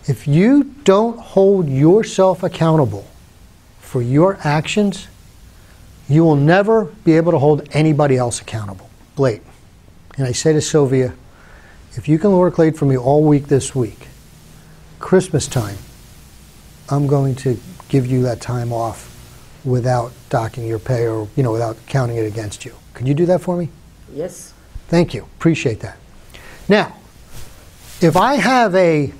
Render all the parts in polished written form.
If you don't hold yourself accountable for your actions, you will never be able to hold anybody else accountable. Late. And I say to Sylvia, if you can work late for me all week this week, Christmas time, I'm going to give you that time off without docking your pay or, without counting it against you. Could you do that for me? Yes. Thank you. Appreciate that. Now, if I have a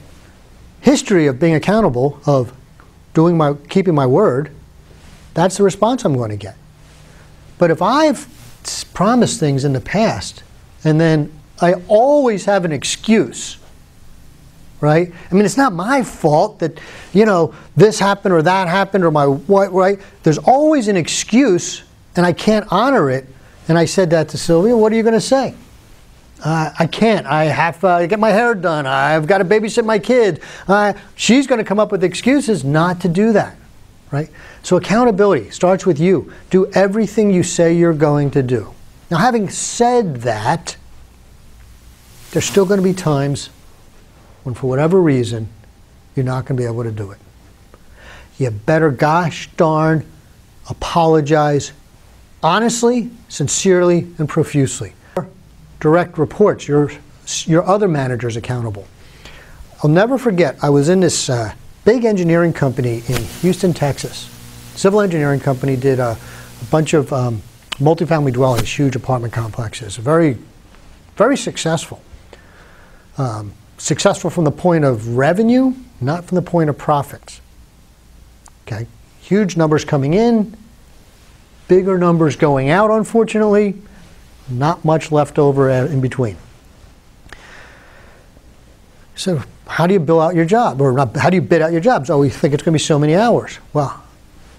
history of being accountable, of keeping my word, that's the response I'm going to get. But if I've promised things in the past and then I always have an excuse, right? I mean, it's not my fault that, this happened or that happened or my what, right? There's always an excuse and I can't honor it. And I said that to Sylvia. What are you going to say? I can't. I have to get my hair done. I've got to babysit my kid. She's going to come up with excuses not to do that, right? So accountability starts with you. Do everything you say you're going to do. Now, having said that, there's still going to be times when, for whatever reason, you're not going to be able to do it. You better gosh darn apologize honestly, sincerely, and profusely. Direct reports, your other managers accountable. I'll never forget, I was in this big engineering company in Houston, Texas. Civil engineering company did a bunch of multifamily dwellings, huge apartment complexes. Very, very successful. Successful from the point of revenue, not from the point of profits. Okay, huge numbers coming in, bigger numbers going out, unfortunately. Not much left over in between. So how do you bill out your job? Or not, how do you bid out your jobs? Oh, we think it's going to be so many hours. Well,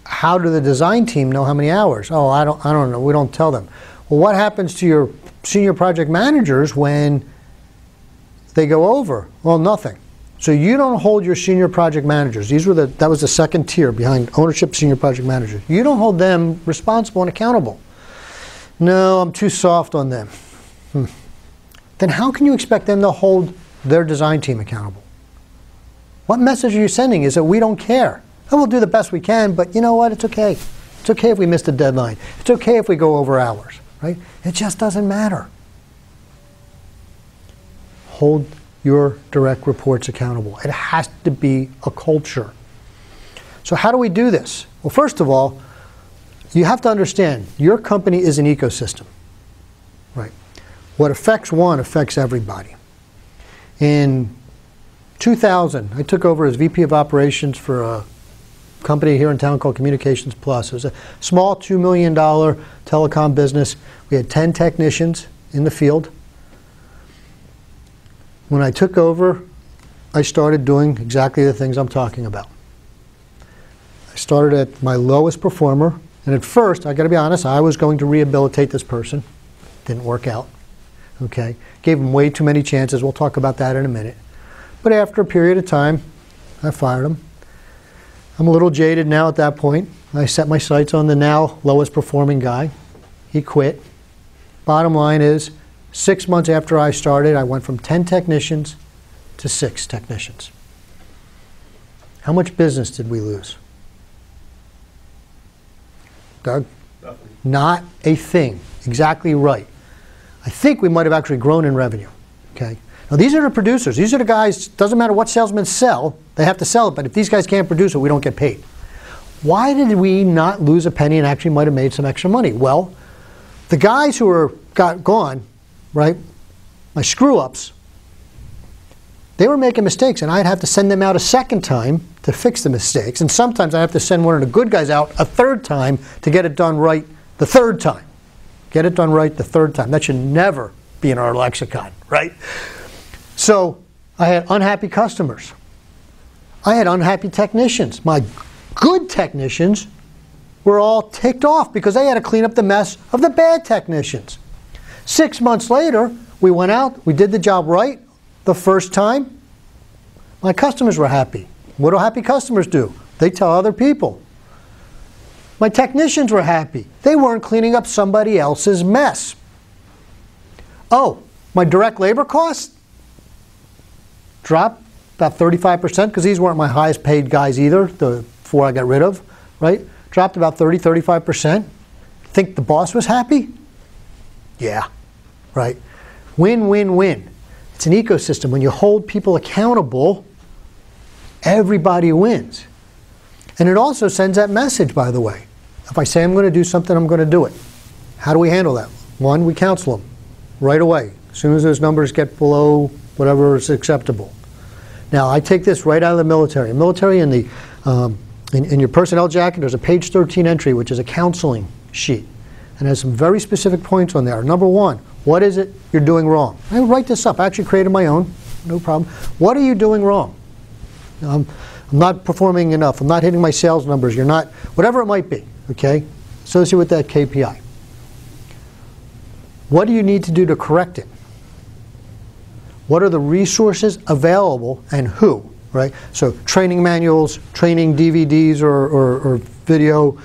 how do the design team know how many hours? Oh, I don't know. We don't tell them. Well, what happens to your senior project managers when they go over? Well, nothing. So you don't hold your senior project managers. That was the second tier behind ownership, senior project managers. You don't hold them responsible and accountable. No, I'm too soft on them. Then how can you expect them to hold their design team accountable? What message are you sending is that we don't care. And we'll do the best we can, but you know what? It's okay. It's okay if we miss the deadline. It's okay if we go over hours, right? It just doesn't matter. Hold your direct reports accountable. It has to be a culture. So how do we do this? Well, first of all, you have to understand, your company is an ecosystem, right? What affects one affects everybody. In 2000, I took over as VP of Operations for a company here in town called Communications Plus. It was a small $2 million telecom business. We had 10 technicians in the field. When I took over, I started doing exactly the things I'm talking about. I started at my lowest performer. And at first, I got to be honest, I was going to rehabilitate this person. Didn't work out. Okay, gave him way too many chances. We'll talk about that in a minute. But after a period of time, I fired him. I'm a little jaded now at that point. I set my sights on the now lowest performing guy. He quit. Bottom line is, 6 months after I started, I went from 10 technicians to 6 technicians. How much business did we lose? Doug? Nothing. Not a thing. Exactly right. I think we might have actually grown in revenue. Okay. Now these are the producers. These are the guys, doesn't matter what salesmen sell, they have to sell it, but if these guys can't produce it, we don't get paid. Why did we not lose a penny and actually might have made some extra money? Well, the guys who got gone, right, my screw-ups, they were making mistakes, and I'd have to send them out a second time to fix the mistakes. And sometimes I have to send one of the good guys out a third time to get it done right the third time. Get it done right the third time. That should never be in our lexicon, right? So I had unhappy customers. I had unhappy technicians. My good technicians were all ticked off because they had to clean up the mess of the bad technicians. 6 months later, we went out, we did the job right the first time. My customers were happy. What do happy customers do? They tell other people. My technicians were happy. They weren't cleaning up somebody else's mess. Oh, my direct labor costs dropped about 35%, because these weren't my highest paid guys either, the 4 I got rid of, right? Dropped about 35%. Think the boss was happy? Yeah, right. Win, win, win. It's an ecosystem. When you hold people accountable, everybody wins. And it also sends that message, by the way. If I say I'm going to do something, I'm going to do it. How do we handle that? One, we counsel them right away, as soon as those numbers get below whatever is acceptable. Now, I take this right out of the military. Military, in your personnel jacket, there's a page 13 entry, which is a counseling sheet, and has some very specific points on there. Number one, what is it you're doing wrong? I write this up. I actually created my own, no problem. What are you doing wrong? I'm not performing enough. I'm not hitting my sales numbers. You're not, whatever it might be, okay? Associated with that KPI. What do you need to do to correct it? What are the resources available and who, right? So training manuals, training DVDs or video,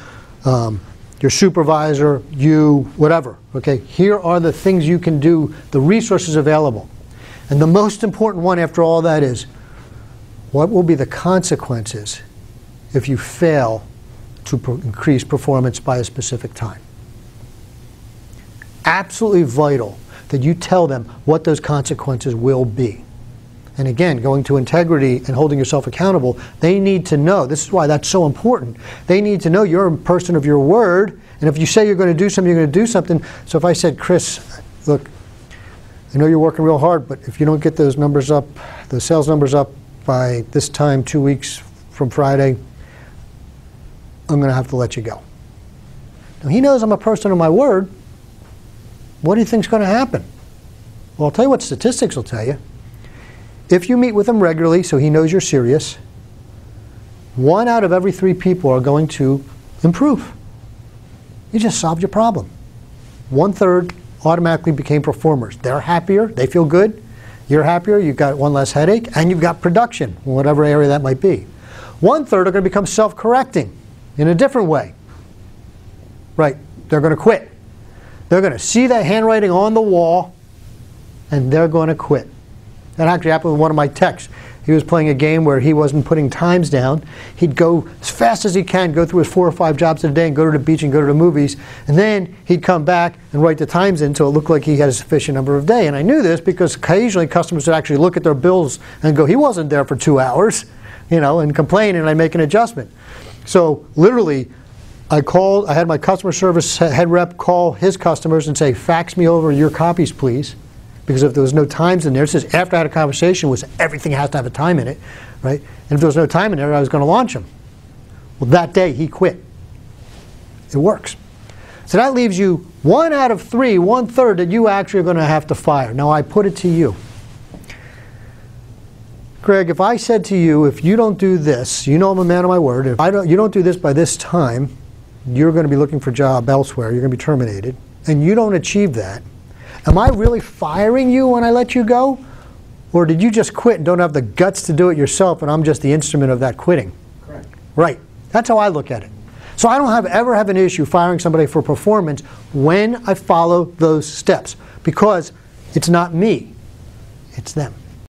your supervisor, you, whatever, okay? Here are the things you can do, the resources available. And the most important one after all that is, what will be the consequences if you fail to increase performance by a specific time? Absolutely vital that you tell them what those consequences will be. And again, going to integrity and holding yourself accountable, they need to know. This is why that's so important. They need to know you're a person of your word, and if you say you're going to do something, you're going to do something. So if I said, Chris, look, I know you're working real hard, but if you don't get those numbers up, the sales numbers up by this time, 2 weeks from Friday, I'm going to have to let you go. Now, he knows I'm a person of my word. What do you think is going to happen? Well, I'll tell you what statistics will tell you. If you meet with him regularly, so he knows you're serious, 1 out of every 3 people are going to improve. You just solved your problem. 1/3 automatically became performers. They're happier, they feel good, you're happier, you've got 1 less headache, and you've got production, in whatever area that might be. 1/3 are going to become self-correcting in a different way. Right, they're going to quit. They're going to see that handwriting on the wall, and they're going to quit. That actually happened with one of my techs. He was playing a game where he wasn't putting times down. He'd go as fast as he can, go through his 4 or 5 jobs a day, and go to the beach and go to the movies. And then he'd come back and write the times in so it looked like he had a sufficient number of days. And I knew this because occasionally customers would actually look at their bills and go, he wasn't there for 2 hours, you know, and complain, and I'd make an adjustment. So literally, I had my customer service head rep call his customers and say, fax me over your copies, please. Because if there was no times in there, it says after I had a conversation, was everything has to have a time in it, right? And if there was no time in there, I was going to launch him. Well, that day he quit. It works. So that leaves you 1 out of 3, 1/3 that you actually are going to have to fire. Now I put it to you. Greg, if I said to you, if you don't do this, you know I'm a man of my word, if you don't do this by this time, you're going to be looking for a job elsewhere, you're going to be terminated, and you don't achieve that, am I really firing you when I let you go? Or did you just quit and don't have the guts to do it yourself, and I'm just the instrument of that quitting? Correct. Right. That's how I look at it. So I don't ever have an issue firing somebody for performance when I follow those steps, because it's not me, it's them.